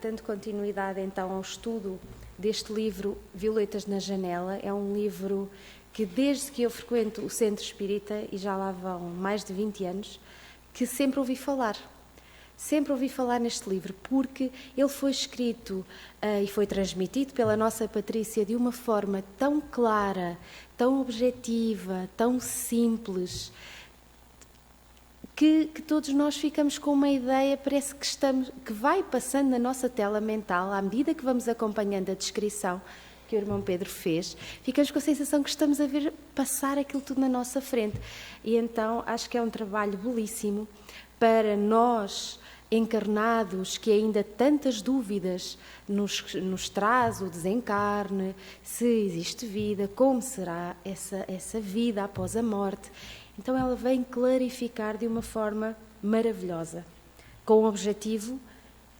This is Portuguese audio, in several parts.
dando continuidade então ao estudo deste livro Violetas na Janela. É um livro que desde que eu frequento o Centro Espírita, e já lá vão mais de 20 anos, que sempre ouvi falar. Sempre ouvi falar neste livro, porque ele foi escrito e foi transmitido pela nossa Patrícia de uma forma tão clara, tão objetiva, tão simples, que todos nós ficamos com uma ideia, parece que vai passando na nossa tela mental, à medida que vamos acompanhando a descrição que o irmão Pedro fez, ficamos com a sensação que estamos a ver passar aquilo tudo na nossa frente. E então acho que é um trabalho belíssimo para nós, encarnados, que ainda tantas dúvidas nos traz o desencarne, se existe vida, como será essa vida após a morte. Então ela vem clarificar de uma forma maravilhosa, com o objetivo,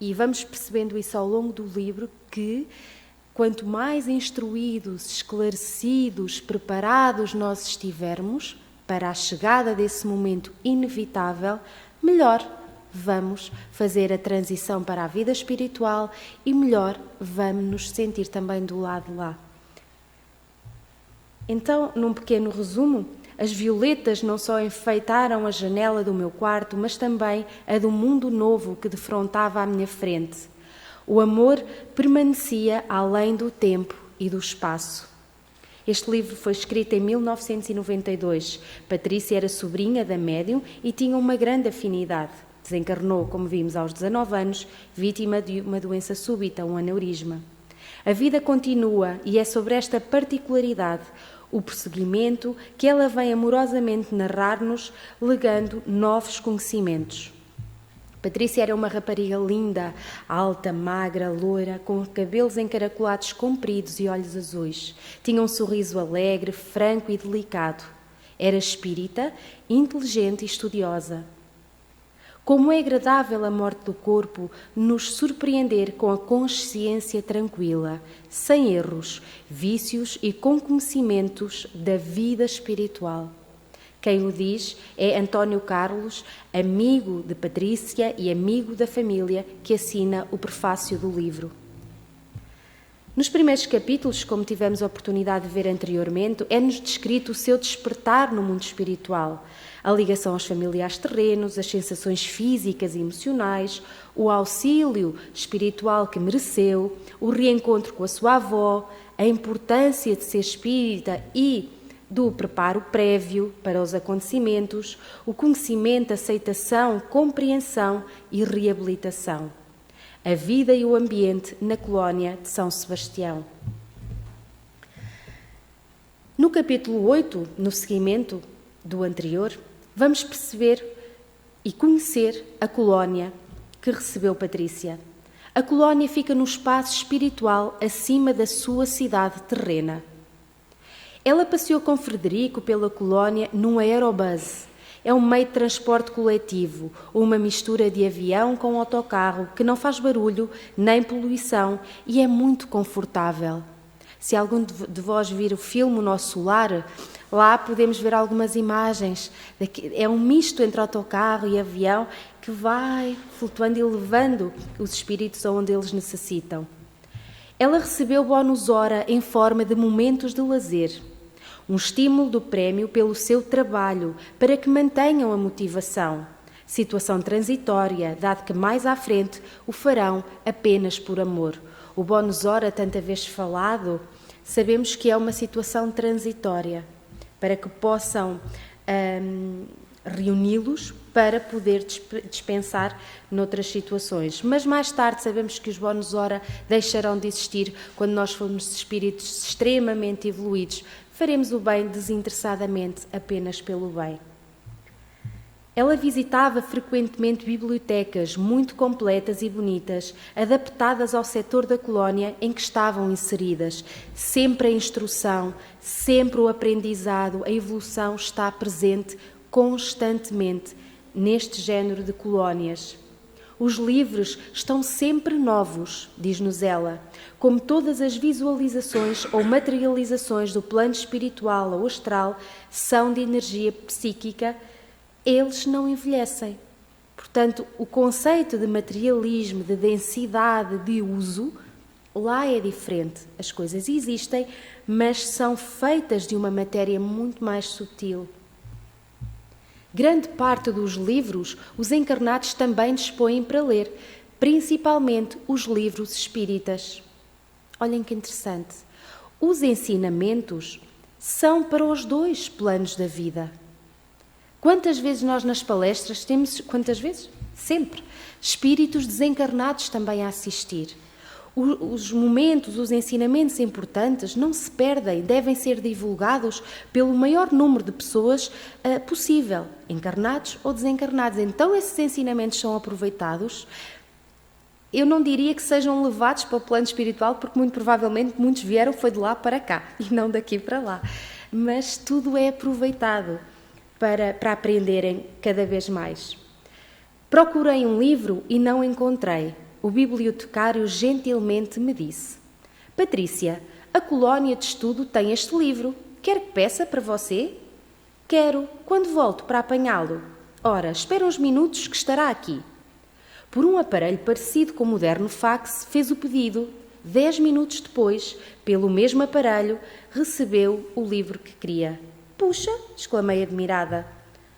e vamos percebendo isso ao longo do livro, que quanto mais instruídos, esclarecidos, preparados nós estivermos para a chegada desse momento inevitável, melhor vamos fazer a transição para a vida espiritual e melhor vamos nos sentir também do lado de lá. Então, num pequeno resumo, as violetas não só enfeitaram a janela do meu quarto, mas também a do mundo novo que defrontava à minha frente. O amor permanecia além do tempo e do espaço. Este livro foi escrito em 1992. Patrícia era sobrinha da médium e tinha uma grande afinidade. Desencarnou, como vimos, aos 19 anos, vítima de uma doença súbita, um aneurisma. A vida continua e é sobre esta particularidade, o prosseguimento, que ela vem amorosamente narrar-nos, legando novos conhecimentos. Patrícia era uma rapariga linda, alta, magra, loira, com cabelos encaracolados compridos e olhos azuis. Tinha um sorriso alegre, franco e delicado. Era espírita, inteligente e estudiosa. Como é agradável a morte do corpo nos surpreender com a consciência tranquila, sem erros, vícios e com conhecimentos da vida espiritual. Quem o diz é António Carlos, amigo de Patrícia e amigo da família, que assina o prefácio do livro. Nos primeiros capítulos, como tivemos a oportunidade de ver anteriormente, é-nos descrito o seu despertar no mundo espiritual, a ligação aos familiares terrenos, as sensações físicas e emocionais, o auxílio espiritual que mereceu, o reencontro com a sua avó, a importância de ser espírita e do preparo prévio para os acontecimentos, o conhecimento, aceitação, compreensão e reabilitação. A vida e o ambiente na colónia de São Sebastião. No capítulo 8, no seguimento do anterior, vamos perceber e conhecer a colónia que recebeu Patrícia. A colónia fica no espaço espiritual acima da sua cidade terrena. Ela passeou com Frederico pela colónia num aerobus. É um meio de transporte coletivo, uma mistura de avião com autocarro que não faz barulho nem poluição e é muito confortável. Se algum de vós vir o filme O Nosso Lar, lá podemos ver algumas imagens. É um misto entre autocarro e avião que vai flutuando e levando os espíritos aonde eles necessitam. Ela recebeu bónus hora em forma de momentos de lazer. Um estímulo do prémio pelo seu trabalho para que mantenham a motivação. Situação transitória, dado que mais à frente o farão apenas por amor. O bónus hora, tanta vez falado, sabemos que é uma situação transitória, para que possam reuni-los para poder dispensar noutras situações. Mas mais tarde sabemos que os bónus hora deixarão de existir quando nós formos espíritos extremamente evoluídos. Faremos o bem desinteressadamente, apenas pelo bem. Ela visitava frequentemente bibliotecas muito completas e bonitas, adaptadas ao setor da colónia em que estavam inseridas. Sempre a instrução, sempre o aprendizado, a evolução está presente constantemente neste género de colónias. Os livros estão sempre novos, diz-nos ela, como todas as visualizações ou materializações do plano espiritual ou astral são de energia psíquica, eles não envelhecem. Portanto, o conceito de materialismo, de densidade, de uso, lá é diferente. As coisas existem, mas são feitas de uma matéria muito mais sutil. Grande parte dos livros os encarnados também dispõem para ler, principalmente os livros espíritas. Olhem que interessante. Os ensinamentos são para os dois planos da vida. Quantas vezes nós nas palestras temos, quantas vezes? Sempre, espíritos desencarnados também a assistir. Os momentos, os ensinamentos importantes não se perdem, devem ser divulgados pelo maior número de pessoas possível, encarnados ou desencarnados. Então esses ensinamentos são aproveitados. Eu não diria que sejam levados para o plano espiritual, porque muito provavelmente muitos vieram foi de lá para cá e não daqui para lá. Mas tudo é aproveitado para aprenderem cada vez mais. Procurei um livro e não encontrei. O bibliotecário gentilmente me disse: Patrícia, a colónia de estudo tem este livro. Quer que peça para você? Quero. Quando volto para apanhá-lo? Ora, espera uns minutos que estará aqui. Por um aparelho parecido com o moderno fax, fez o pedido. 10 minutos depois, pelo mesmo aparelho, recebeu o livro que queria. Puxa, exclamei admirada.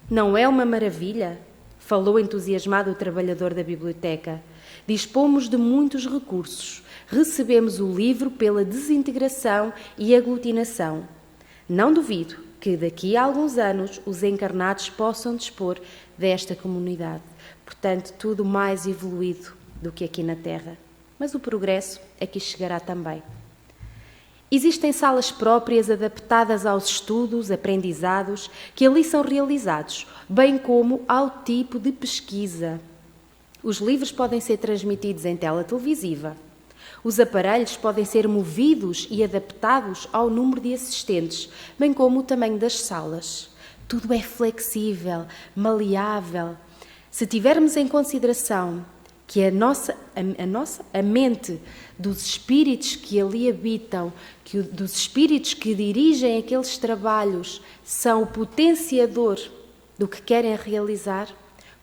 Não é uma maravilha? Falou entusiasmado o trabalhador da biblioteca. Dispomos de muitos recursos. Recebemos o livro pela desintegração e aglutinação. Não duvido que daqui a alguns anos os encarnados possam dispor desta comunidade. Portanto, tudo mais evoluído do que aqui na Terra. Mas o progresso aqui chegará também. Existem salas próprias adaptadas aos estudos, aprendizados que ali são realizados, bem como ao tipo de pesquisa. Os livros podem ser transmitidos em tela televisiva. Os aparelhos podem ser movidos e adaptados ao número de assistentes, bem como o tamanho das salas. Tudo é flexível, maleável. Se tivermos em consideração que a mente dos espíritos que ali habitam, dos espíritos que dirigem aqueles trabalhos, são o potenciador do que querem realizar,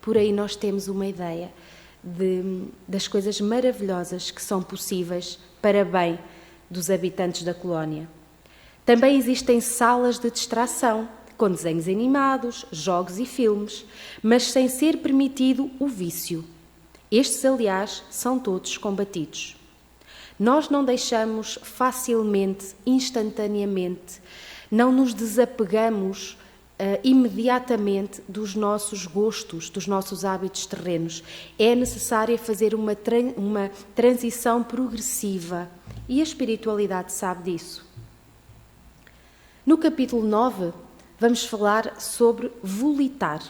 por aí nós temos uma ideia das coisas maravilhosas que são possíveis para bem dos habitantes da colónia. Também existem salas de distração, com desenhos animados, jogos e filmes, mas sem ser permitido o vício. Estes, aliás, são todos combatidos. Nós não deixamos facilmente, instantaneamente, não nos desapegamos imediatamente dos nossos gostos, dos nossos hábitos terrenos. É necessário fazer uma transição progressiva e a espiritualidade sabe disso. No capítulo 9, vamos falar sobre volitar.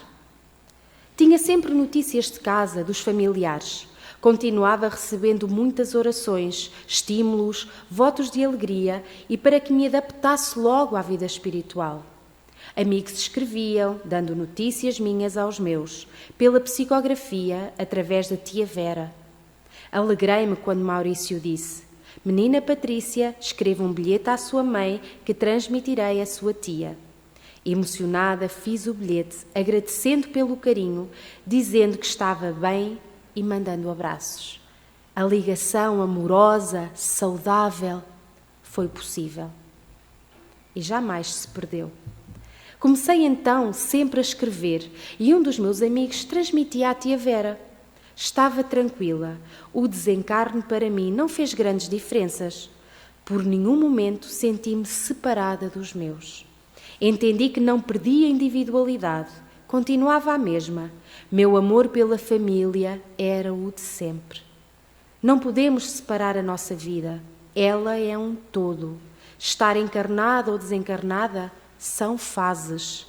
Tinha sempre notícias de casa, dos familiares. Continuava recebendo muitas orações, estímulos, votos de alegria e para que me adaptasse logo à vida espiritual. Amigos escreviam, dando notícias minhas aos meus, pela psicografia, através da tia Vera. Alegrei-me quando Maurício disse: Menina Patrícia, escreva um bilhete à sua mãe que transmitirei à sua tia. Emocionada, fiz o bilhete, agradecendo pelo carinho, dizendo que estava bem e mandando abraços. A ligação amorosa, saudável, foi possível. E jamais se perdeu. Comecei então sempre a escrever e um dos meus amigos transmitia à tia Vera. Estava tranquila. O desencarne para mim não fez grandes diferenças. Por nenhum momento senti-me separada dos meus. Entendi que não perdi a individualidade. Continuava a mesma. Meu amor pela família era o de sempre. Não podemos separar a nossa vida. Ela é um todo. Estar encarnada ou desencarnada são fases.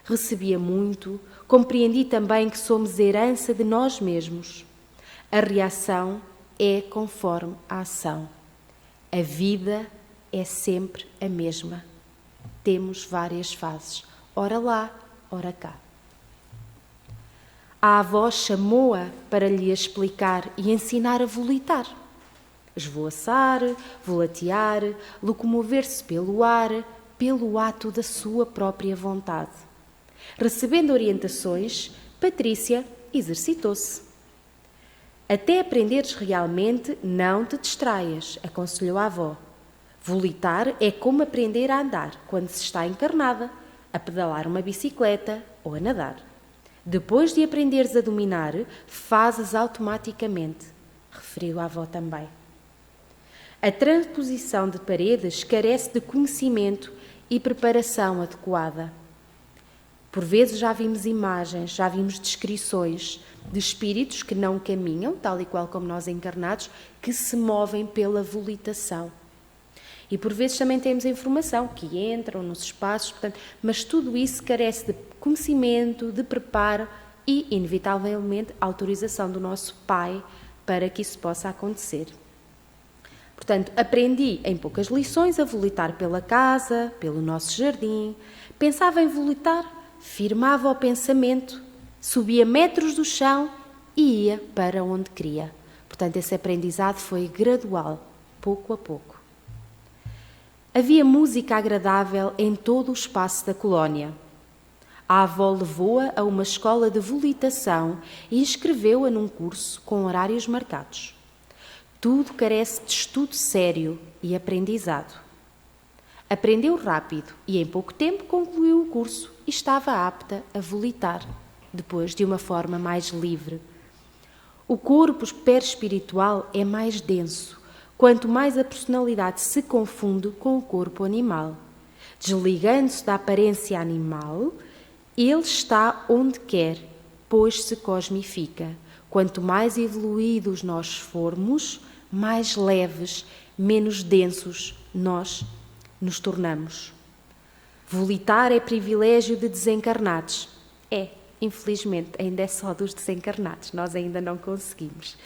Recebia muito, compreendi também que somos herança de nós mesmos. A reação é conforme a ação. A vida é sempre a mesma. Temos várias fases, ora lá, ora cá. A avó chamou-a para lhe explicar e ensinar a volitar. Esvoaçar, volatear, locomover-se pelo ar, pelo ato da sua própria vontade. Recebendo orientações, Patrícia exercitou-se. Até aprenderes realmente, não te distraias, aconselhou a avó. Volitar é como aprender a andar quando se está encarnada, a pedalar uma bicicleta ou a nadar. Depois de aprenderes a dominar, fazes automaticamente, referiu a avó também. A transposição de paredes carece de conhecimento e preparação adequada. Por vezes já vimos imagens, já vimos descrições de espíritos que não caminham, tal e qual como nós encarnados, que se movem pela volitação. E por vezes também temos a informação que entram nos espaços, portanto, mas tudo isso carece de conhecimento, de preparo e, inevitavelmente, autorização do nosso Pai para que isso possa acontecer. Portanto, aprendi em poucas lições a volitar pela casa, pelo nosso jardim. Pensava em volitar, firmava o pensamento, subia metros do chão e ia para onde queria. Portanto, esse aprendizado foi gradual, pouco a pouco. Havia música agradável em todo o espaço da colónia. A avó levou-a a uma escola de volitação e inscreveu-a num curso com horários marcados. Tudo carece de estudo sério e aprendizado. Aprendeu rápido e em pouco tempo concluiu o curso e estava apta a volitar, depois de uma forma mais livre. O corpo perespiritual é mais denso, quanto mais a personalidade se confunde com o corpo animal. Desligando-se da aparência animal, ele está onde quer, pois se cosmifica. Quanto mais evoluídos nós formos, mais leves, menos densos nós nos tornamos. Volitar é privilégio de desencarnados. Infelizmente, ainda é só dos desencarnados, nós ainda não conseguimos.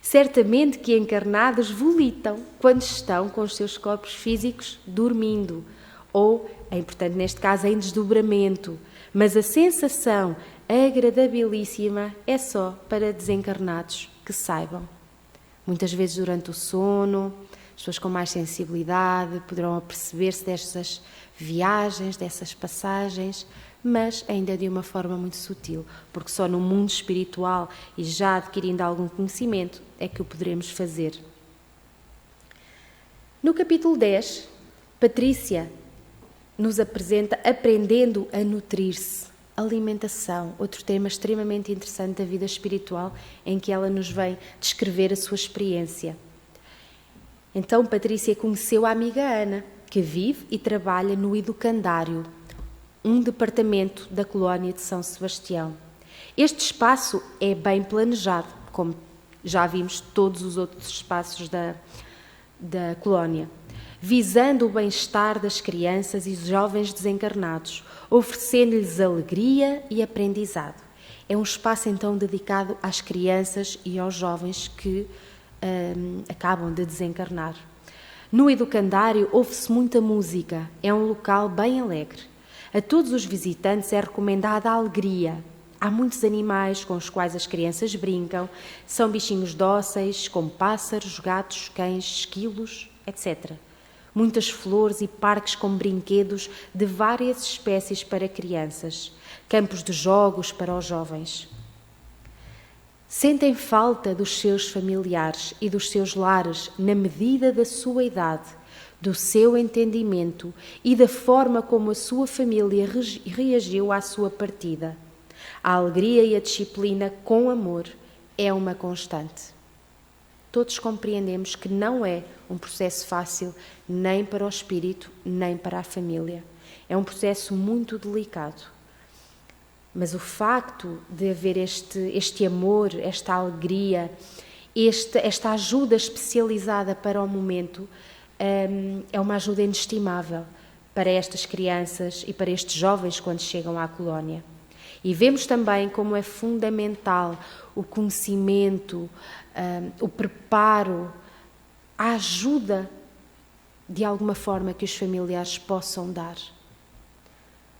Certamente que encarnados volitam quando estão com os seus corpos físicos dormindo ou, portanto, neste caso, em desdobramento. Mas a sensação agradabilíssima é só para desencarnados que saibam. Muitas vezes durante o sono, as pessoas com mais sensibilidade poderão aperceber-se dessas viagens, dessas passagens, mas ainda de uma forma muito sutil, porque só no mundo espiritual e já adquirindo algum conhecimento é que o poderemos fazer. No capítulo 10, Patrícia nos apresenta aprendendo a nutrir-se, alimentação, outro tema extremamente interessante da vida espiritual, em que ela nos vem descrever a sua experiência. Então, Patrícia conheceu a amiga Ana, que vive e trabalha no Educandário, um departamento da colónia de São Sebastião. Este espaço é bem planejado, como já vimos todos os outros espaços da colónia, visando o bem-estar das crianças e jovens desencarnados, oferecendo-lhes alegria e aprendizado. É um espaço, então, dedicado às crianças e aos jovens que acabam de desencarnar. No Educandário ouve-se muita música, é um local bem alegre. A todos os visitantes é recomendada a alegria. Há muitos animais com os quais as crianças brincam, são bichinhos dóceis, como pássaros, gatos, cães, esquilos, etc. Muitas flores e parques com brinquedos de várias espécies para crianças, campos de jogos para os jovens. Sentem falta dos seus familiares e dos seus lares na medida da sua idade, do seu entendimento e da forma como a sua família reagiu à sua partida. A alegria e a disciplina com amor é uma constante. Todos compreendemos que não é um processo fácil nem para o espírito, nem para a família. É um processo muito delicado. Mas o facto de haver este amor, esta alegria, esta ajuda especializada para o momento, é uma ajuda inestimável para estas crianças e para estes jovens quando chegam à colónia. E vemos também como é fundamental o conhecimento, o preparo, a ajuda de alguma forma que os familiares possam dar.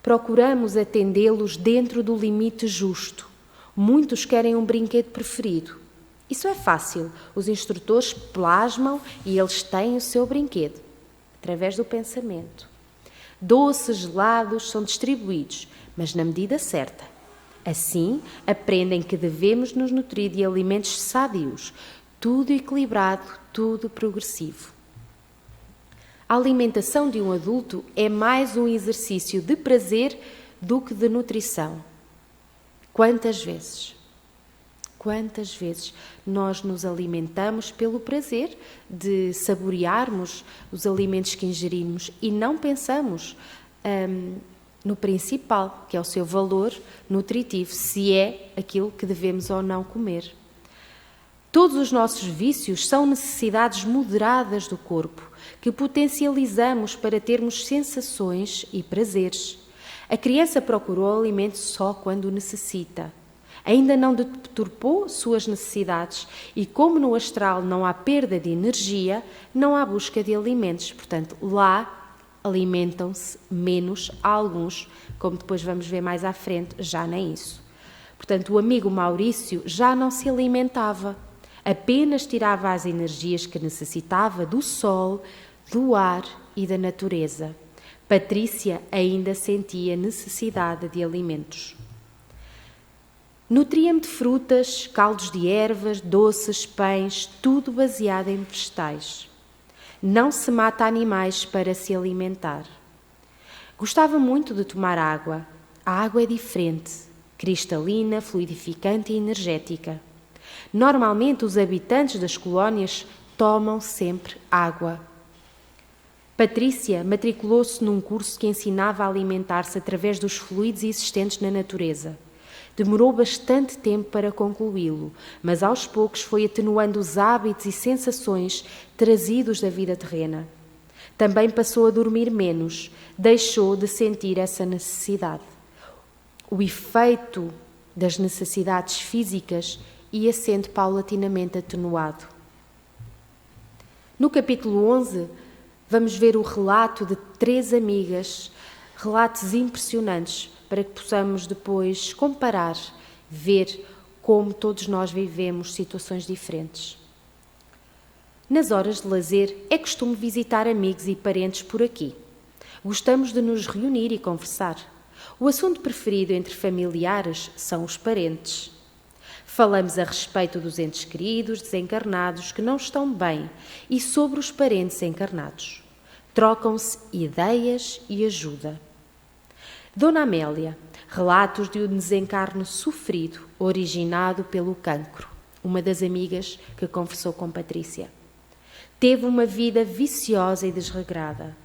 Procuramos atendê-los dentro do limite justo. Muitos querem um brinquedo preferido. Isso é fácil. Os instrutores plasmam e eles têm o seu brinquedo, através do pensamento. Doces, gelados são distribuídos, mas na medida certa. Assim, aprendem que devemos nos nutrir de alimentos sádios, tudo equilibrado, tudo progressivo. A alimentação de um adulto é mais um exercício de prazer do que de nutrição. Quantas vezes nós nos alimentamos pelo prazer de saborearmos os alimentos que ingerimos e não pensamos no principal, que é o seu valor nutritivo, se é aquilo que devemos ou não comer. Todos os nossos vícios são necessidades moderadas do corpo, que potencializamos para termos sensações e prazeres. A criança procura o alimento só quando o necessita. Ainda não deturpou suas necessidades e, como no astral não há perda de energia, não há busca de alimentos. Portanto, lá alimentam-se menos alguns, como depois vamos ver mais à frente, já nem isso. Portanto, o amigo Maurício já não se alimentava, apenas tirava as energias que necessitava do sol, do ar e da natureza. Patrícia ainda sentia necessidade de alimentos. Nutria-me de frutas, caldos de ervas, doces, pães, tudo baseado em vegetais. Não se mata animais para se alimentar. Gostava muito de tomar água. A água é diferente, cristalina, fluidificante e energética. Normalmente os habitantes das colónias tomam sempre água. Patrícia matriculou-se num curso que ensinava a alimentar-se através dos fluidos existentes na natureza. Demorou bastante tempo para concluí-lo, mas aos poucos foi atenuando os hábitos e sensações trazidos da vida terrena. Também passou a dormir menos, deixou de sentir essa necessidade. O efeito das necessidades físicas ia sendo paulatinamente atenuado. No capítulo 11, vamos ver o relato de 3 amigas, relatos impressionantes, para que possamos depois comparar, ver como todos nós vivemos situações diferentes. Nas horas de lazer, é costume visitar amigos e parentes por aqui. Gostamos de nos reunir e conversar. O assunto preferido entre familiares são os parentes. Falamos a respeito dos entes queridos, desencarnados, que não estão bem, e sobre os parentes encarnados. Trocam-se ideias e ajuda. Dona Amélia, relatos de um desencarno sofrido, originado pelo cancro, uma das amigas que conversou com Patrícia. Teve uma vida viciosa e desregrada.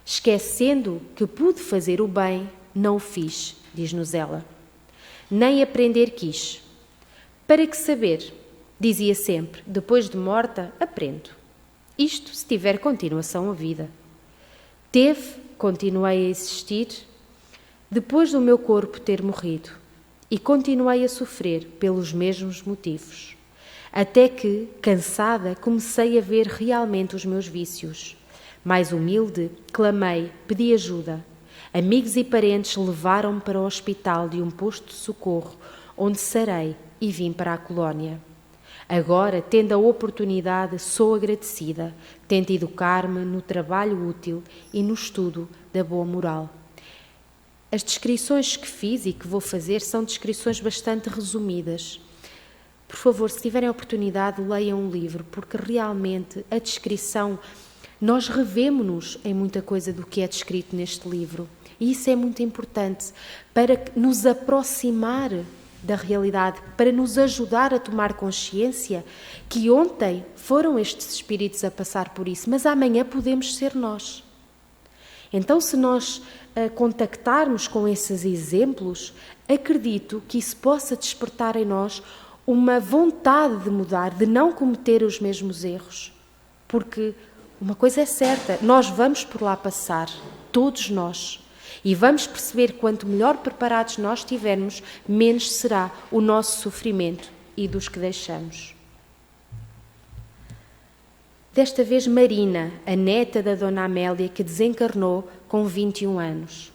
Esquecendo que pude fazer o bem, não o fiz, diz-nos ela. Nem aprender quis. Para que saber? Dizia sempre, depois de morta, aprendo. Isto se tiver continuação a vida. Continuei a existir, depois do meu corpo ter morrido, e continuei a sofrer pelos mesmos motivos. Até que, cansada, comecei a ver realmente os meus vícios. Mais humilde, clamei, pedi ajuda. Amigos e parentes levaram-me para o hospital de um posto de socorro, onde sarei e vim para a colónia. Agora, tendo a oportunidade, sou agradecida. Tento educar-me no trabalho útil e no estudo da boa moral. As descrições que fiz e que vou fazer são descrições bastante resumidas. Por favor, se tiverem a oportunidade, leiam um livro, porque realmente a descrição, nós revemo-nos em muita coisa do que é descrito neste livro. E isso é muito importante para nos aproximar da realidade, para nos ajudar a tomar consciência que ontem foram estes espíritos a passar por isso, mas amanhã podemos ser nós. Então, se nós contactarmos com esses exemplos, acredito que isso possa despertar em nós uma vontade de mudar, de não cometer os mesmos erros. Porque uma coisa é certa, nós vamos por lá passar, todos nós, e vamos perceber que quanto melhor preparados nós estivermos, menos será o nosso sofrimento e dos que deixamos. Desta vez Marina, a neta da Dona Amélia, que desencarnou com 21 anos.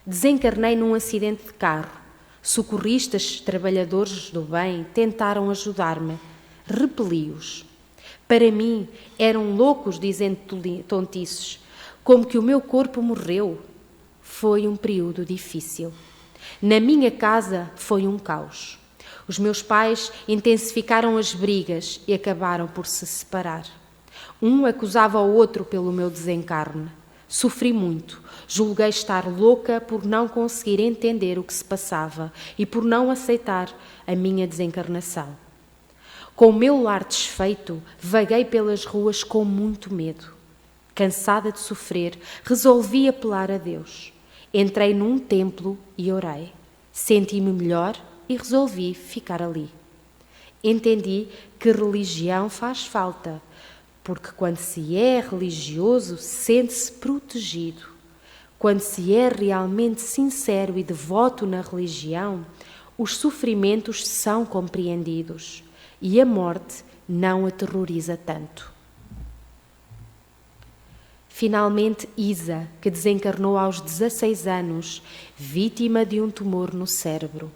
Desencarnei num acidente de carro. Socorristas, trabalhadores do bem, tentaram ajudar-me. Repeli-os. Para mim, eram loucos dizendo tontices, como que o meu corpo morreu. Foi um período difícil. Na minha casa foi um caos. Os meus pais intensificaram as brigas e acabaram por se separar. Um acusava o outro pelo meu desencarne. Sofri muito. Julguei estar louca por não conseguir entender o que se passava e por não aceitar a minha desencarnação. Com o meu lar desfeito, vaguei pelas ruas com muito medo. Cansada de sofrer, resolvi apelar a Deus. Entrei num templo e orei. Senti-me melhor e resolvi ficar ali. Entendi que religião faz falta, porque quando se é religioso, sente-se protegido. Quando se é realmente sincero e devoto na religião, os sofrimentos são compreendidos e a morte não aterroriza tanto. Finalmente, Isa, que desencarnou aos 16 anos, vítima de um tumor no cérebro.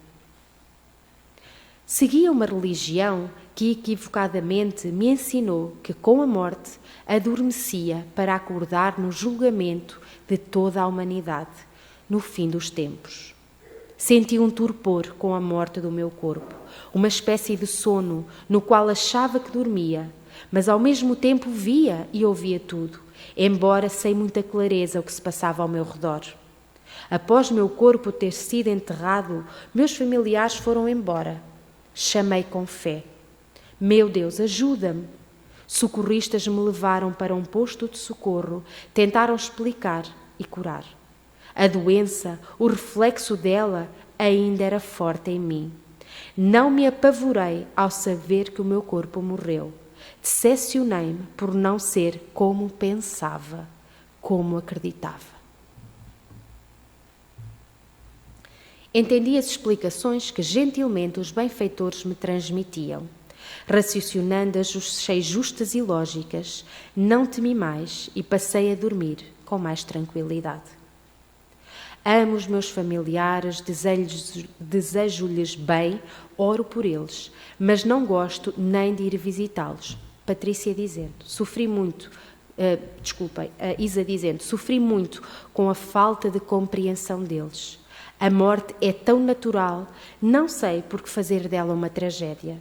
Seguia uma religião que equivocadamente me ensinou que com a morte adormecia para acordar no julgamento de toda a humanidade, no fim dos tempos. Senti um torpor com a morte do meu corpo, uma espécie de sono no qual achava que dormia, mas ao mesmo tempo via e ouvia tudo, embora sem muita clareza o que se passava ao meu redor. Após meu corpo ter sido enterrado, meus familiares foram embora. Chamei com fé. Meu Deus, ajuda-me! Socorristas me levaram para um posto de socorro, tentaram explicar e curar. A doença, o reflexo dela, ainda era forte em mim. Não me apavorei ao saber que o meu corpo morreu. Decepcionei-me por não ser como pensava, como acreditava. Entendi as explicações que gentilmente os benfeitores me transmitiam. Raciocinando as achei justas e lógicas, não temi mais e passei a dormir com mais tranquilidade. Amo os meus familiares, desejo-lhes bem, oro por eles, mas não gosto nem de ir visitá-los. Patrícia dizendo, Isa dizendo, sofri muito com a falta de compreensão deles. A morte é tão natural, não sei por que fazer dela uma tragédia.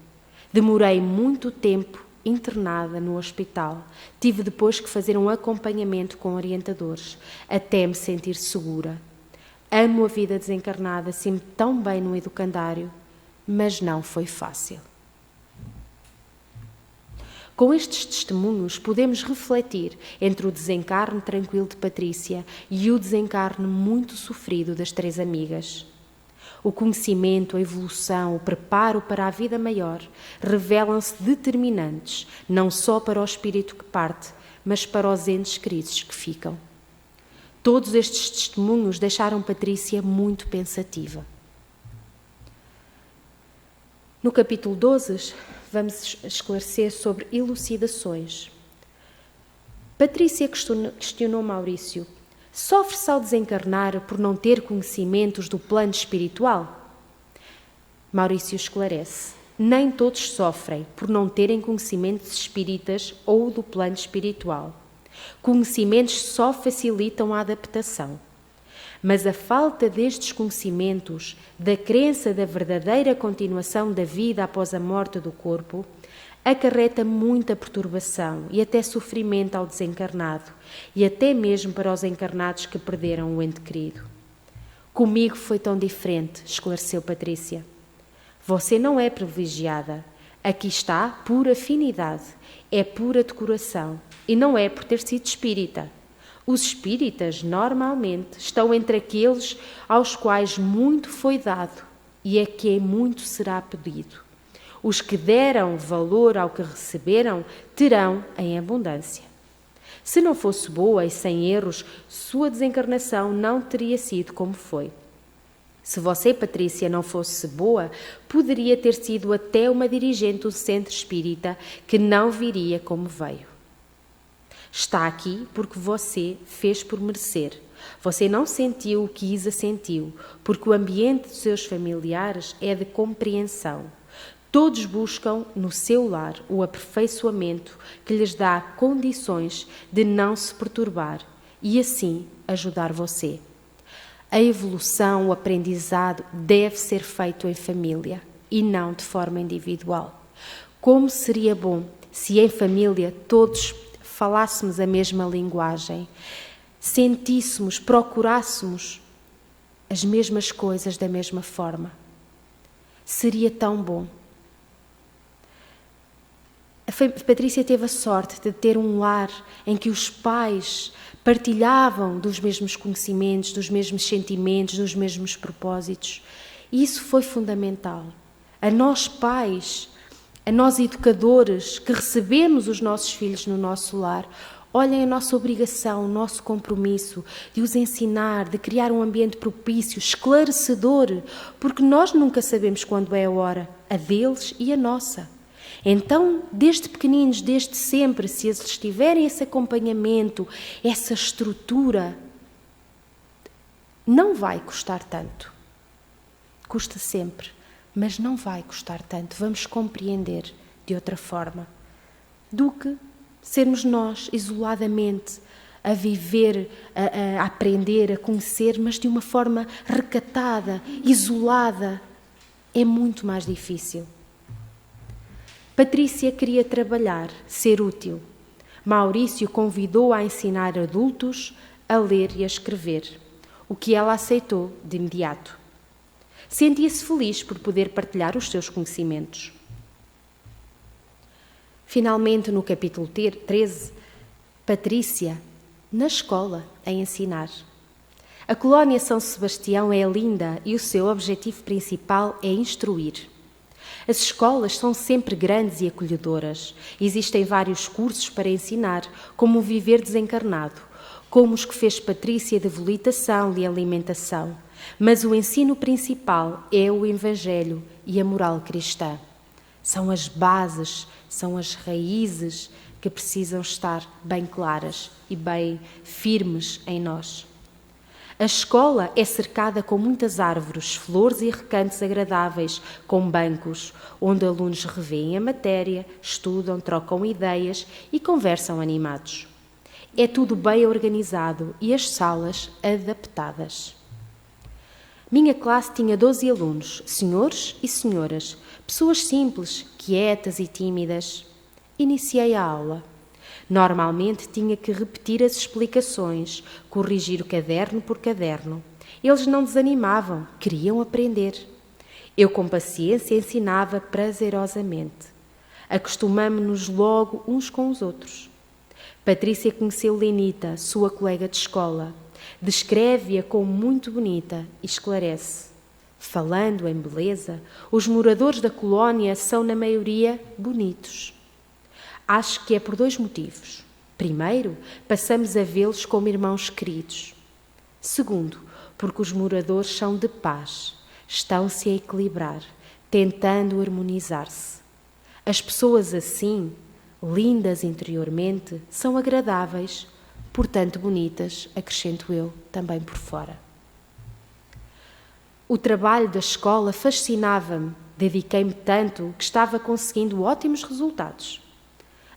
Demorei muito tempo internada no hospital. Tive depois que fazer um acompanhamento com orientadores, até me sentir segura. Amo a vida desencarnada, sinto-me tão bem no educandário, mas não foi fácil. Com estes testemunhos podemos refletir entre o desencarne tranquilo de Patrícia e o desencarne muito sofrido das 3 amigas. O conhecimento, a evolução, o preparo para a vida maior revelam-se determinantes, não só para o espírito que parte, mas para os entes queridos que ficam. Todos estes testemunhos deixaram Patrícia muito pensativa. No capítulo 12, vamos esclarecer sobre elucidações. Patrícia questionou Maurício: sofre-se ao desencarnar por não ter conhecimentos do plano espiritual? Maurício esclarece: nem todos sofrem por não terem conhecimentos espíritas ou do plano espiritual. Conhecimentos só facilitam a adaptação. Mas a falta destes conhecimentos, da crença da verdadeira continuação da vida após a morte do corpo, acarreta muita perturbação e até sofrimento ao desencarnado, e até mesmo para os encarnados que perderam o ente querido. Comigo foi tão diferente, esclareceu Patrícia. Você não é privilegiada. Aqui está por afinidade, é pura decoração, e não é por ter sido espírita. Os espíritas, normalmente, estão entre aqueles aos quais muito foi dado e a quem muito será pedido. Os que deram valor ao que receberam, terão em abundância. Se não fosse boa e sem erros, sua desencarnação não teria sido como foi. Se você, Patrícia, não fosse boa, poderia ter sido até uma dirigente do centro espírita que não viria como veio. Está aqui porque você fez por merecer. Você não sentiu o que Isa sentiu, porque o ambiente dos seus familiares é de compreensão. Todos buscam no seu lar o aperfeiçoamento que lhes dá condições de não se perturbar e assim ajudar você. A evolução, o aprendizado deve ser feito em família e não de forma individual. Como seria bom se em família todos falássemos a mesma linguagem, sentíssemos, procurássemos as mesmas coisas da mesma forma. Seria tão bom. A Patrícia teve a sorte de ter um lar em que os pais partilhavam dos mesmos conhecimentos, dos mesmos sentimentos, dos mesmos propósitos. E isso foi fundamental. A nós pais, a nós educadores que recebemos os nossos filhos no nosso lar, olhem a nossa obrigação, o nosso compromisso de os ensinar, de criar um ambiente propício, esclarecedor, porque nós nunca sabemos quando é a hora, a deles e a nossa. Então, desde pequeninos, desde sempre, se eles tiverem esse acompanhamento, essa estrutura, não vai custar tanto. Custa sempre, mas não vai custar tanto. Vamos compreender de outra forma do que sermos nós, isoladamente, a viver, a aprender, a conhecer, mas de uma forma recatada, isolada. É muito mais difícil. Patrícia queria trabalhar, ser útil. Maurício convidou-a a ensinar adultos a ler e a escrever, o que ela aceitou de imediato. Sentia-se feliz por poder partilhar os seus conhecimentos. Finalmente, no capítulo 13, Patrícia, na escola, a ensinar. A colónia São Sebastião é linda e o seu objetivo principal é instruir. As escolas são sempre grandes e acolhedoras. Existem vários cursos para ensinar, como o viver desencarnado, como os que fez Patrícia de volitação e alimentação. Mas o ensino principal é o Evangelho e a moral cristã. São as bases, são as raízes que precisam estar bem claras e bem firmes em nós. A escola é cercada com muitas árvores, flores e recantos agradáveis, com bancos, onde alunos revêem a matéria, estudam, trocam ideias e conversam animados. É tudo bem organizado e as salas adaptadas. Minha classe tinha 12 alunos, senhores e senhoras, pessoas simples, quietas e tímidas. Iniciei a aula. Normalmente tinha que repetir as explicações, corrigir o caderno por caderno. Eles não desanimavam, queriam aprender. Eu, com paciência, ensinava prazerosamente. Acostumamo-nos logo uns com os outros. Patrícia conheceu Lenita, sua colega de escola. Descreve-a como muito bonita e esclarece. Falando em beleza, os moradores da colónia são, na maioria, bonitos. Acho que é por 2 motivos. Primeiro, passamos a vê-los como irmãos queridos. Segundo, porque os moradores são de paz, estão-se a equilibrar, tentando harmonizar-se. As pessoas assim, lindas interiormente, são agradáveis, portanto bonitas, acrescento eu, também por fora. O trabalho da escola fascinava-me, dediquei-me tanto que estava conseguindo ótimos resultados.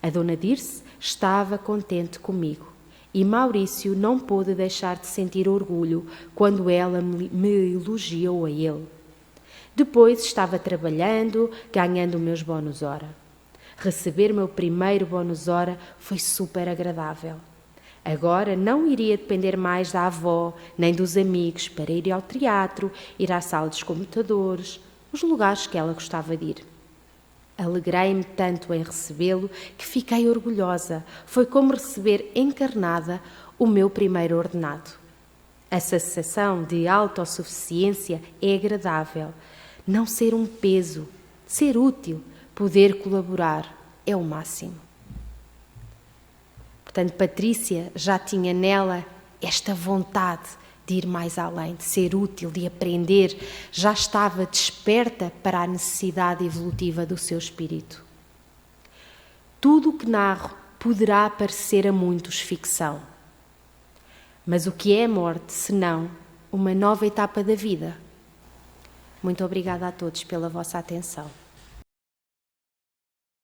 A dona Dirce estava contente comigo e Maurício não pôde deixar de sentir orgulho quando ela me elogiou a ele. Depois estava trabalhando, ganhando meus bónus-hora. Receber meu primeiro bónus-hora foi super agradável. Agora não iria depender mais da avó nem dos amigos para ir ao teatro, ir à sala dos computadores, os lugares que ela gostava de ir. Alegrei-me tanto em recebê-lo que fiquei orgulhosa. Foi como receber encarnada o meu primeiro ordenado. A sensação de autossuficiência é agradável. Não ser um peso, ser útil, poder colaborar é o máximo. Portanto, Patrícia já tinha nela esta vontade de ir mais além, de ser útil, de aprender, já estava desperta para a necessidade evolutiva do seu espírito. Tudo o que narro poderá parecer a muitos ficção. Mas o que é a morte, senão uma nova etapa da vida? Muito obrigada a todos pela vossa atenção.